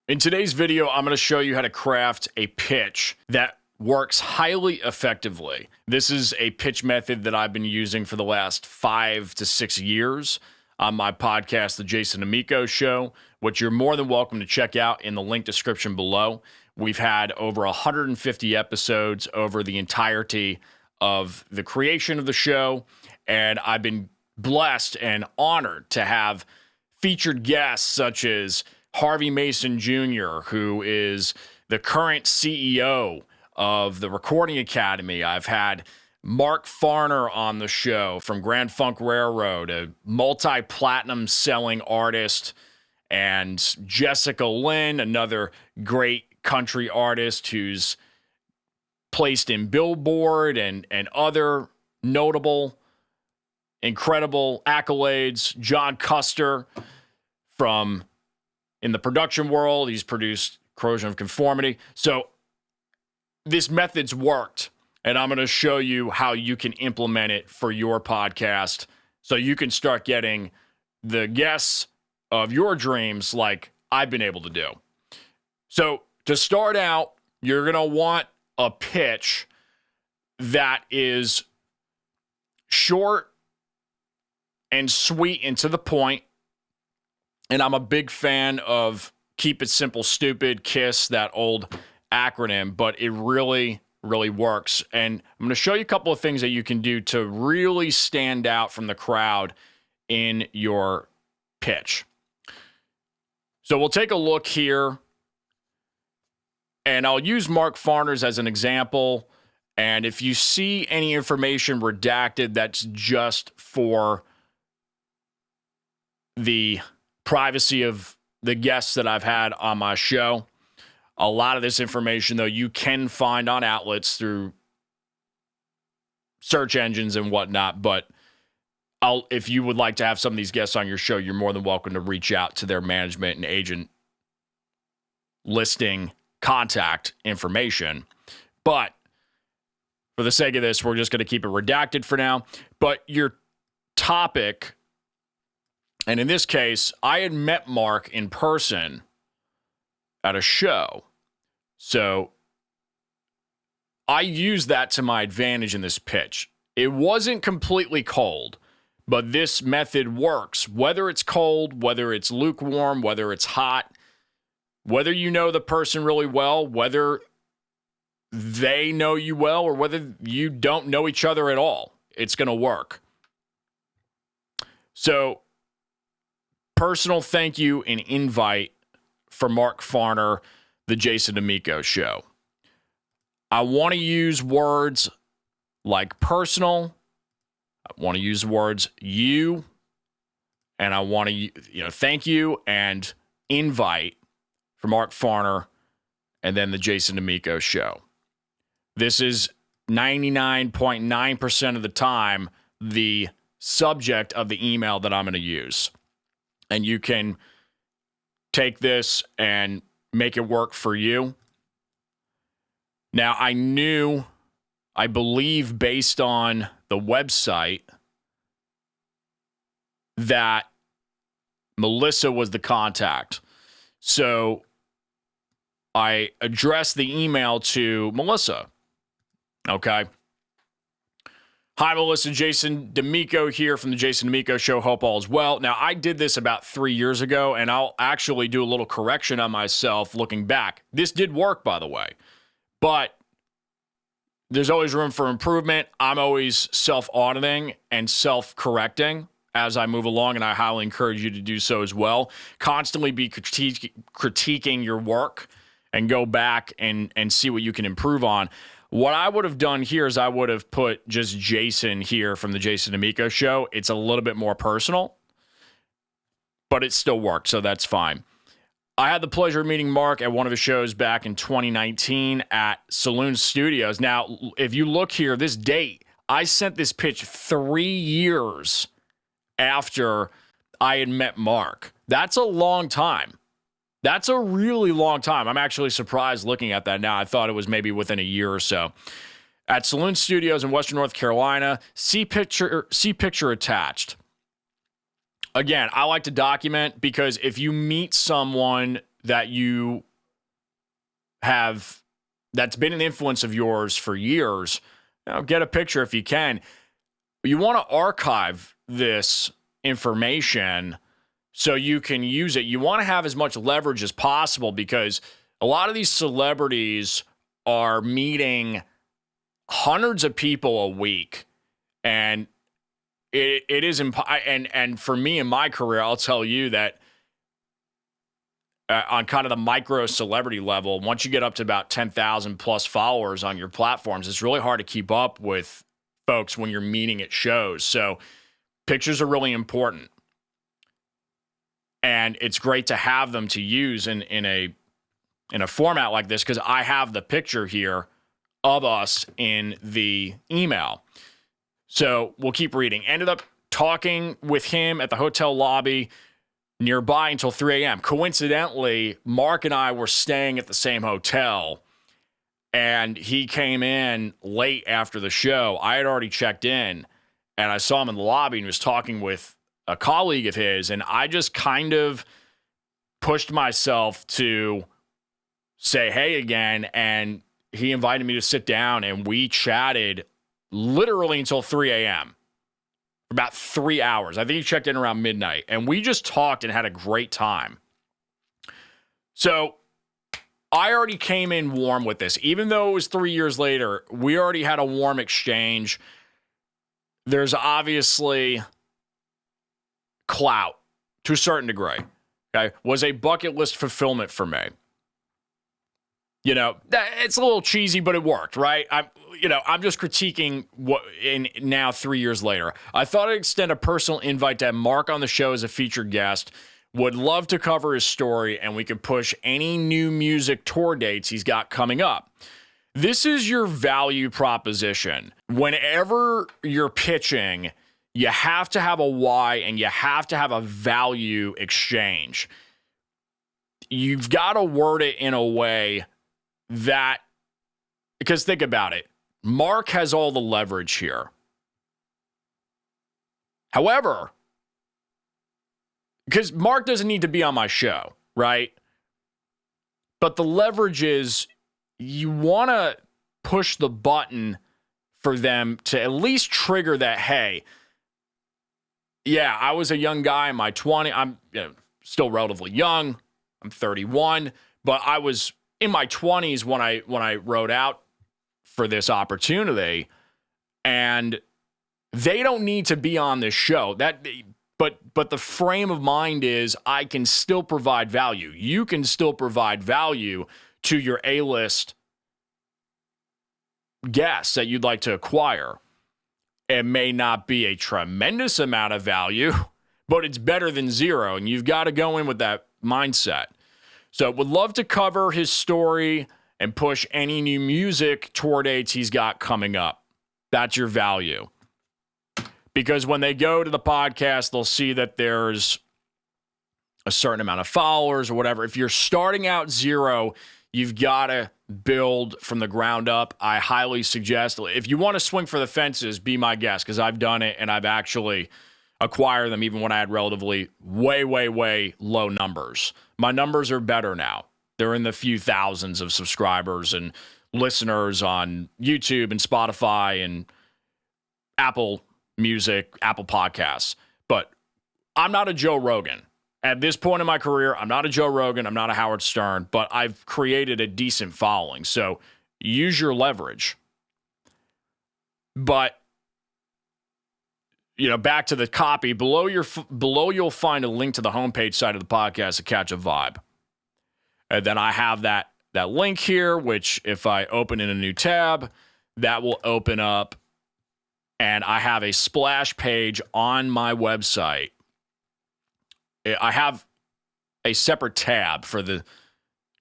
In today's video, I'm going to show you how to craft a pitch that works highly effectively. This is a pitch method that I've been using for the last 5 to 6 years on my podcast, The Jason Damico Show, which you're more than welcome to check out in the link description below. We've had over 150 episodes over the entirety of the creation of the show, and I've been blessed and honored to have featured guests such as Harvey Mason Jr., who is the current CEO of the Recording Academy. I've had Mark Farner on the show from Grand Funk Railroad, a multi-platinum selling artist, and Jessica Lynn, another great country artist who's placed in Billboard and other notable, incredible accolades. John Custer from in the production world, he's produced Corrosion of Conformity. So this method's worked, and I'm going to show you how you can implement it for your podcast so you can start getting the guests of your dreams like I've been able to do. So to start out, you're going to want a pitch that is short and sweet and to the point. And I'm a big fan of Keep It Simple, Stupid, KISS, that old acronym, but it really, really works. And I'm going to show you a couple of things that you can do to really stand out from the crowd in your pitch. So we'll take a look here, and I'll use Mark Farner's as an example. And if you see any information redacted, that's just for the privacy of the guests that I've had on my show. A lot of this information, though, you can find on outlets through search engines and whatnot. But if you would like to have some of these guests on your show, you're more than welcome to reach out to their management and agent listing contact information. But for the sake of this, we're just going to keep it redacted for now. But your topic, and in this case, I had met Mark in person at a show. So I used that to my advantage in this pitch. It wasn't completely cold, but this method works. Whether it's cold, whether it's lukewarm, whether it's hot, whether you know the person really well, whether they know you well, or whether you don't know each other at all, it's going to work. So, personal thank you and invite for Mark Farner, The Jason Damico Show. I want to use words like personal. I want to use words you, and I want to thank you and invite for Mark Farner, and then The Jason Damico Show. This is 99.9% of the time the subject of the email that I'm going to use. And you can take this and make it work for you. Now, I believe based on the website, that Melissa was the contact. So I addressed the email to Melissa. Okay. Hi, Melissa. Jason Damico here from The Jason Damico Show. Hope all is well. Now, I did this about 3 years ago, and I'll actually do a little correction on myself looking back. This did work, by the way, but there's always room for improvement. I'm always self-auditing and self-correcting as I move along, and I highly encourage you to do so as well. Constantly be critiquing your work and go back and see what you can improve on. What I would have done here is I would have put just Jason here from The Jason Damico Show. It's a little bit more personal, but it still worked, so that's fine. I had the pleasure of meeting Mark at one of his shows back in 2019 at Saloon Studios. Now, if you look here, this date, I sent this pitch 3 years after I had met Mark. That's a long time. That's a really long time. I'm actually surprised looking at that now. I thought it was maybe within a year or so. At Saloon Studios in Western North Carolina, see picture attached. Again, I like to document because if you meet someone that you have that's been an influence of yours for years, get a picture if you can. You want to archive this information so you can use it. You want to have as much leverage as possible because a lot of these celebrities are meeting hundreds of people a week, and it is and for me in my career, I'll tell you that on kind of the micro celebrity level, once you get up to about 10,000 plus followers on your platforms, it's really hard to keep up with folks when you're meeting at shows. So pictures are really important, and it's great to have them to use in a format like this, because I have the picture here of us in the email. So we'll keep reading. Ended up talking with him at the hotel lobby nearby until 3 a.m. Coincidentally, Mark and I were staying at the same hotel, and he came in late after the show. I had already checked in, and I saw him in the lobby and was talking with a colleague of his, and I just kind of pushed myself to say hey again, and he invited me to sit down, and we chatted literally until 3 a.m. for about 3 hours. I think he checked in around midnight, and we just talked and had a great time. So I already came in warm with this. Even though it was 3 years later, we already had a warm exchange. There's obviously clout to a certain degree. Okay, was a bucket list fulfillment for me. It's a little cheesy, but it worked, right? I'm just critiquing what in now 3 years later. I thought I'd extend a personal invite to have Mark on the show as a featured guest. Would love to cover his story, and we could push any new music tour dates he's got coming up. This is your value proposition. Whenever you're pitching, you have to have a why and you have to have a value exchange. You've got to word it in a way that, because think about it, Mark has all the leverage here. However, because Mark doesn't need to be on my show, right? But the leverage is you want to push the button for them to at least trigger that, hey, yeah, I was a young guy in my 20s. I'm still relatively young. I'm 31, but I was in my 20s when I wrote out for this opportunity, and they don't need to be on this show. But the frame of mind is I can still provide value. You can still provide value to your A-list guests that you'd like to acquire. It may not be a tremendous amount of value, but it's better than zero, and you've got to go in with that mindset. So would love to cover his story and push any new music tour dates he's got coming up. That's your value. Because when they go to the podcast, they'll see that there's a certain amount of followers or whatever. If you're starting out zero, you've got to build from the ground up. I highly suggest, if you want to swing for the fences, be my guest, because I've done it and I've actually acquired them even when I had relatively way, way, way low numbers. My numbers are better now. They're in the few thousands of subscribers and listeners on YouTube and Spotify and Apple Music, Apple Podcasts. But I'm not a Joe Rogan. At this point in my career, I'm not a Joe Rogan. I'm not a Howard Stern, but I've created a decent following. So use your leverage. But, back to the copy. Below you'll find a link to the homepage site of the podcast to catch a vibe. And then I have that link here, which if I open in a new tab, that will open up. And I have a splash page on my website. I have a separate tab for the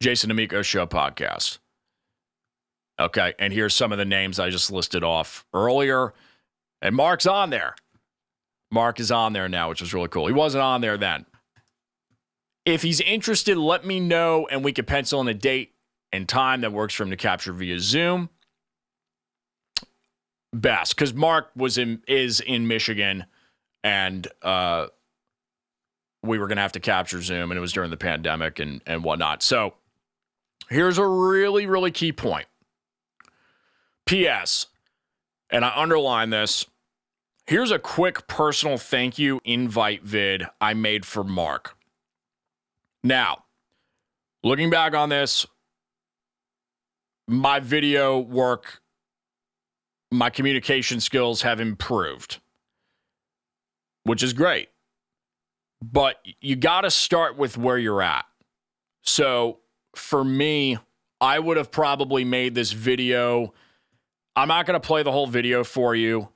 Jason Damico Show podcast. Okay, and here's some of the names I just listed off earlier. And Mark's on there. Mark is on there now, which is really cool. He wasn't on there then. If he's interested, let me know, and we can pencil in a date and time that works for him to capture via Zoom. Best, because Mark is in Michigan, and we were going to have to capture Zoom, and it was during the pandemic and whatnot. So here's a really, really key point. P.S., and I underline this, here's a quick personal thank you invite vid I made for Mark. Now, looking back on this, my video work, my communication skills have improved, which is great. But you got to start with where you're at. So for me, I would have probably made this video. I'm not going to play the whole video for you,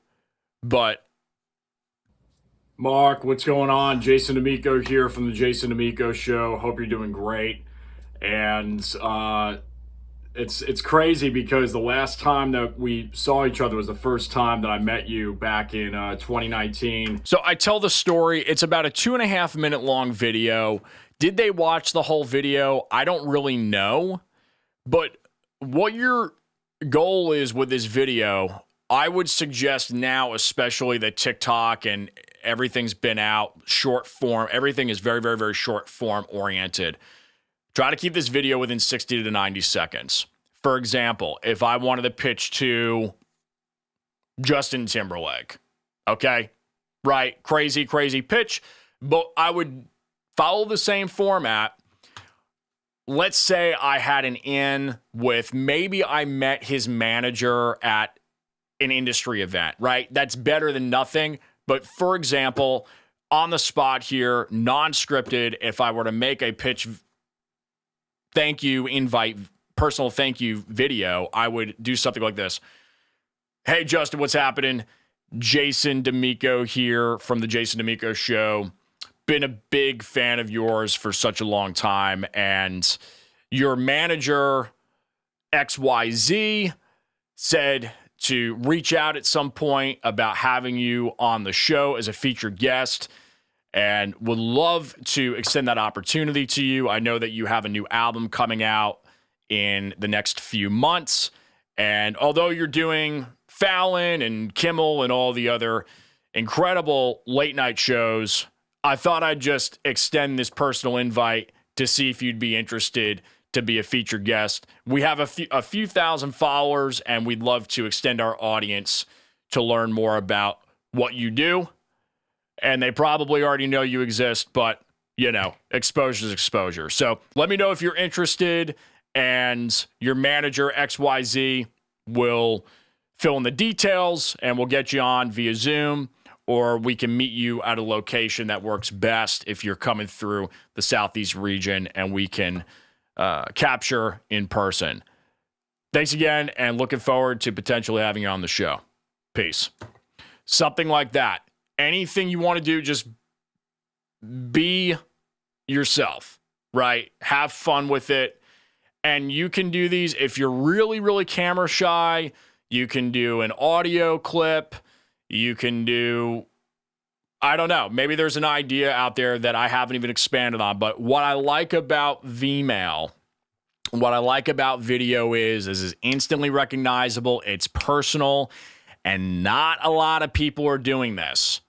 but Mark, what's going on? Jason Damico here from the Jason Damico Show. Hope you're doing great. And it's crazy because the last time that we saw each other was the first time that I met you back in 2019. So I tell the story. It's about a 2.5 minute long video. Did they watch the whole video? I don't really know. But what your goal is with this video, I would suggest now, especially that TikTok and everything's been out, short form, everything is very, very, very short form oriented. Try to keep this video within 60 to 90 seconds. For example, if I wanted to pitch to Justin Timberlake, okay? Right, crazy, crazy pitch, but I would follow the same format. Let's say I had an in with, maybe I met his manager at an industry event, right? That's better than nothing. But for example, on the spot here, non-scripted, if I were to make a pitch thank you invite, personal thank you video, I would do something like this. Hey, Justin, what's happening? Jason Damico here from the Jason Damico Show. Been a big fan of yours for such a long time, and your manager, XYZ, said to reach out at some point about having you on the show as a featured guest, and would love to extend that opportunity to you. I know that you have a new album coming out in the next few months, and although you're doing Fallon and Kimmel and all the other incredible late night shows, I thought I'd just extend this personal invite to see if you'd be interested to be a featured guest. We have a few thousand followers, and we'd love to extend our audience to learn more about what you do. And they probably already know you exist, but, you know, exposure is exposure. So let me know if you're interested, and your manager, XYZ, will fill in the details, and we'll get you on via Zoom, or we can meet you at a location that works best if you're coming through the Southeast region, and we can capture in person. Thanks again, and looking forward to potentially having you on the show. Peace. Something like that. Anything you want to do, just be yourself, right? Have fun with it. And you can do these if you're really, really camera shy. You can do an audio clip. You can do, I don't know, maybe there's an idea out there that I haven't even expanded on. But what I like about Vmail, what I like about video is it's instantly recognizable, it's personal, and not a lot of people are doing this.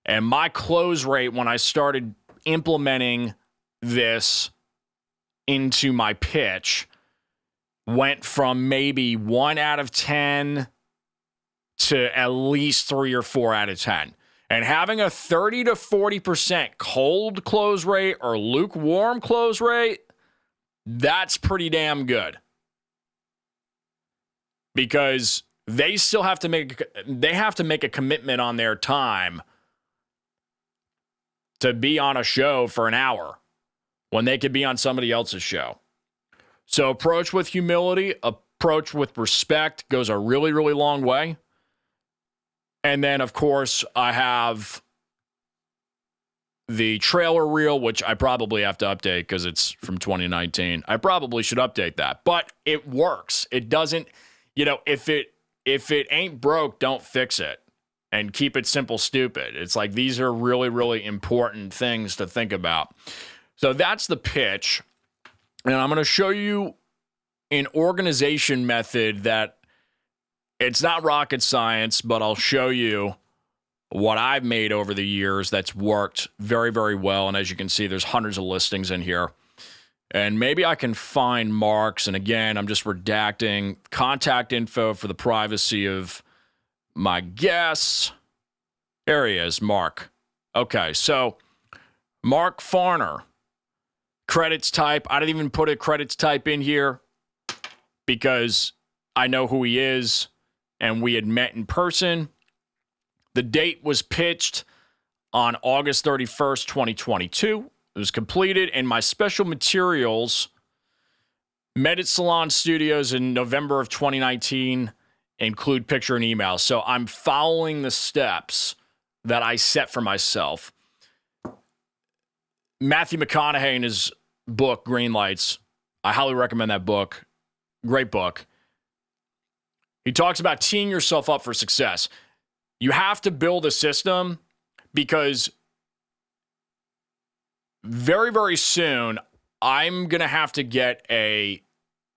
And my close rate when I started implementing this into my pitch went from maybe 1 out of 10 to at least 3 or 4 out of 10. And having a 30 to 40% cold close rate or lukewarm close rate, that's pretty damn good. Because they still have to make a commitment on their time to be on a show for an hour when they could be on somebody else's show. So approach with humility, approach with respect goes a really, really long way. And then, of course, I have the trailer reel, which I probably have to update because it's from 2019. I probably should update that, but it works. It doesn't, if it ain't broke, don't fix it, and keep it simple, stupid. It's like, these are really, really important things to think about. So that's the pitch. And I'm going to show you an organization method that it's not rocket science, but I'll show you what I've made over the years that's worked very, very well. And as you can see, there's hundreds of listings in here. And maybe I can find Mark's. And again, I'm just redacting contact info for the privacy of my guests. There he is, Mark. Okay, so Mark Farner, credits type. I didn't even put a credits type in here because I know who he is and we had met in person. The date was pitched on August 31st, 2022. It was completed, and my special materials met at Salon Studios in November of 2019 include picture and email. So I'm following the steps that I set for myself. Matthew McConaughey in his book, Green Lights, I highly recommend that book. Great book. He talks about teeing yourself up for success. You have to build a system because very, very soon I'm going to have to get an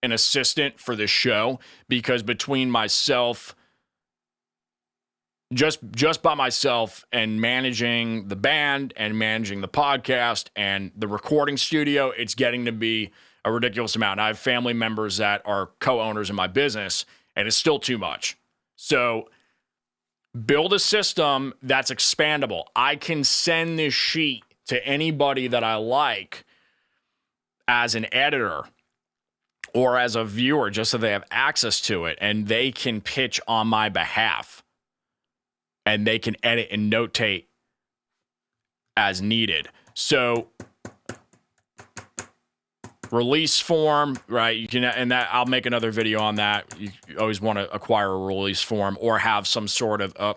assistant for this show because between myself, just by myself and managing the band and managing the podcast and the recording studio, it's getting to be a ridiculous amount. I have family members that are co-owners in my business and it's still too much. So build a system that's expandable. I can send this sheet to anybody that I like as an editor or as a viewer just so they have access to it and they can pitch on my behalf and they can edit and notate as needed. So release form, right? You can, and that I'll make another video on that. You always want to acquire a release form or have some sort of, I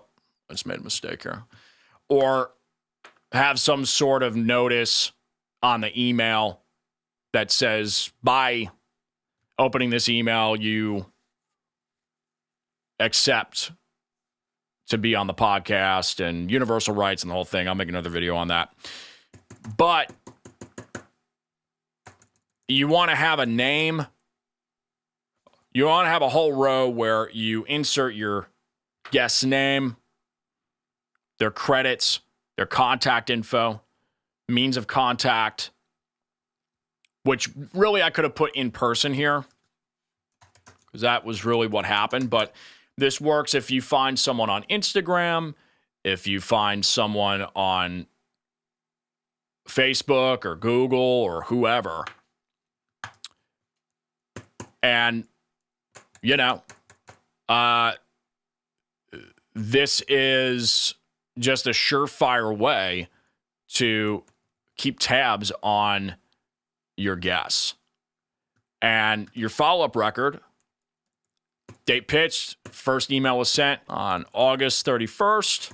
just made a mistake here, or have some sort of notice on the email that says, by opening this email, you accept to be on the podcast and universal rights and the whole thing. I'll make another video on that. But you want to have a name. You want to have a whole row where you insert your guest's name, their credits, their contact info, means of contact, which really I could have put in person here because that was really what happened. But this works if you find someone on Instagram, if you find someone on Facebook or Google or whoever. And, you know, this is just a surefire way to keep tabs on your guests. And your follow-up record, date pitched, first email was sent on August 31st,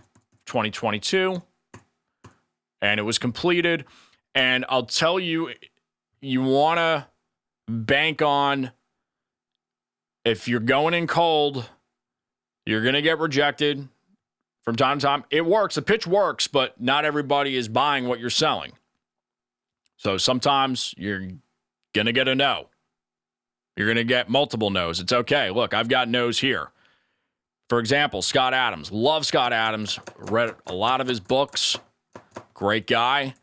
2022, and it was completed. And I'll tell you, you want to bank on, if you're going in cold, you're going to get rejected from time to time. It works. The pitch works, but not everybody is buying what you're selling. So sometimes you're going to get a no. You're going to get multiple no's. It's okay. Look, I've got no's here. For example, Scott Adams. Love Scott Adams. Read a lot of his books. Great guy.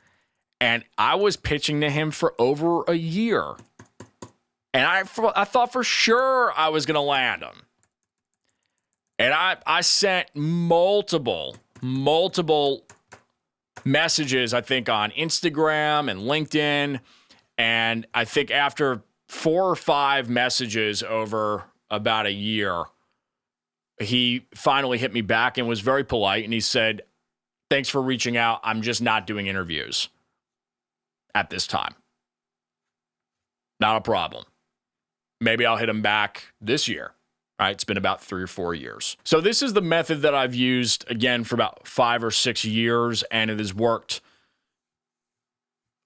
And I was pitching to him for over a year. And I thought for sure I was going to land him. And I sent multiple messages, I think, on Instagram and LinkedIn. And I think after 4 or 5 messages over about a year, he finally hit me back and was very polite. And he said, "Thanks for reaching out. I'm just not doing interviews at this time." Not a problem. Maybe I'll hit him back this year. Right? It's been about 3 or 4 years. So this is the method that I've used, again, for about 5 or 6 years, and it has worked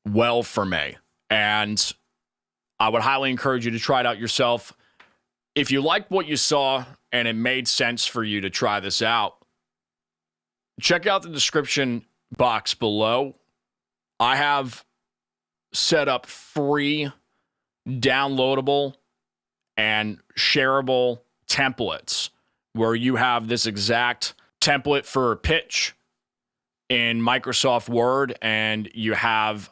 well for me. And I would highly encourage you to try it out yourself. If you liked what you saw and it made sense for you to try this out, check out the description box below. I have set up free downloadable and shareable templates where you have this exact template for a pitch in Microsoft Word and you have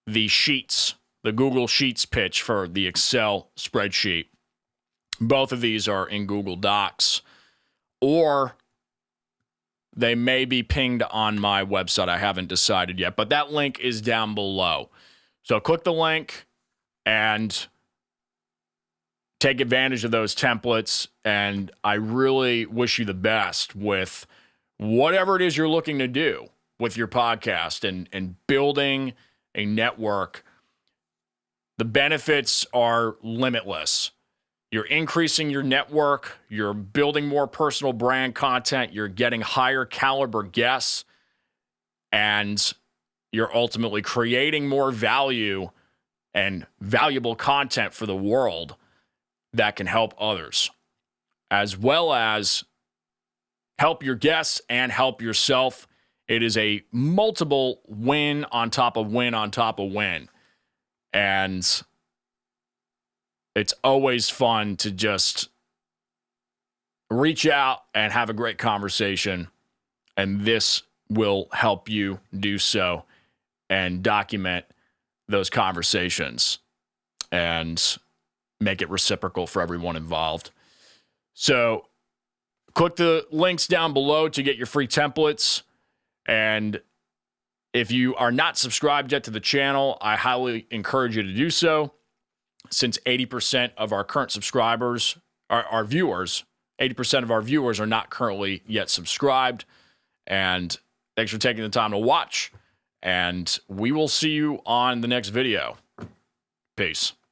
the sheets, the Google Sheets pitch for the Excel spreadsheet. Both of these are in Google Docs, or they may be pinged on my website. I haven't decided yet, but that link is down below. So click the link and take advantage of those templates. And I really wish you the best with whatever it is you're looking to do with your podcast and building a network. The benefits are limitless. You're increasing your network, you're building more personal brand content, you're getting higher caliber guests, and you're ultimately creating more value and valuable content for the world that can help others, as well as help your guests and help yourself. It is a multiple win on top of win on top of win. And it's always fun to just reach out and have a great conversation. And this will help you do so and document those conversations and make it reciprocal for everyone involved. So click the links down below to get your free templates. And if you are not subscribed yet to the channel, I highly encourage you to do so, since 80% of our current subscribers, our viewers, 80% of our viewers are not currently yet subscribed. And thanks for taking the time to watch. And we will see you on the next video. Peace.